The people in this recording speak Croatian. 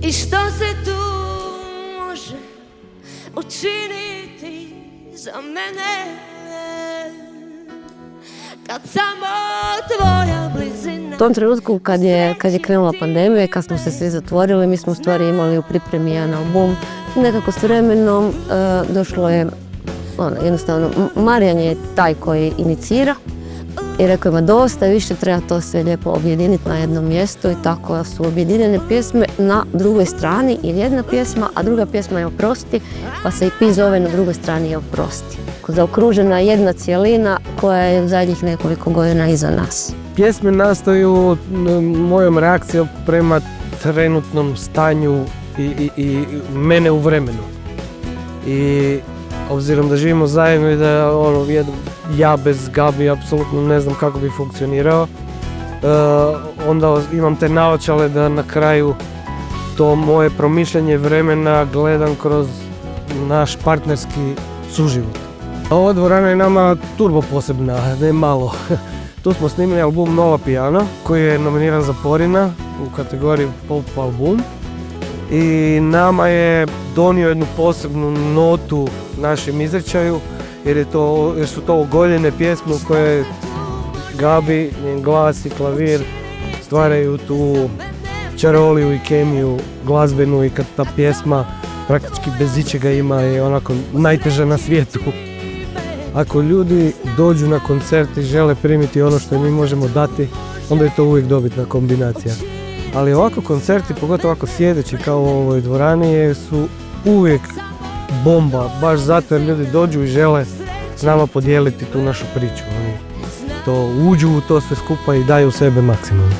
I što se tu može učiniti za mene, kad samo tvoja blizina. U tom trenutku kad je krenula pandemija i kad smo se svi zatvorili, mi smo u stvari imali u pripremi jedan album. Nekako s vremenom došlo je, jednostavno, Marijan je taj koji inicira i rekao ima dosta, više treba to sve lijepo objediniti na jednom mjestu i tako su objedinjene pjesme na drugoj strani ili jedna pjesma, a druga pjesma je Oprosti, pa se i zove na drugoj strani je Oprosti. Zaokružena jedna cijelina koja je zadnjih nekoliko godina iza nas. Pjesme nastaju mojom reakcijom prema trenutnom stanju i mene u vremenu. I obzirom da živimo zajedno i da ja bez Gabi apsolutno ne znam kako bi funkcionirao, onda imam te naočale da na kraju to moje promišljanje vremena gledam kroz naš partnerski suživot. Ova dvorana je nama turbo posebna, ne malo. Tu smo snimili album Nova Pijana koji je nominiran za Porina u kategoriji pop album. I nama je donio jednu posebnu notu našem izričaju jer su to ogoljene pjesme u koje Gabi, njen glas i klavir stvaraju tu čaroliju i kemiju glazbenu i kad ta pjesma praktički bez ičega ima je onako najteža na svijetu. Ako ljudi dođu na koncert i žele primiti ono što mi možemo dati, onda je to uvijek dobitna kombinacija. Ali ovako koncerti, pogotovo ovako sjedeći kao u ovoj dvorani, su uvijek bomba, baš zato jer ljudi dođu i žele s nama podijeliti tu našu priču. Oni to uđu u to sve skupa i daju sebe maksimum.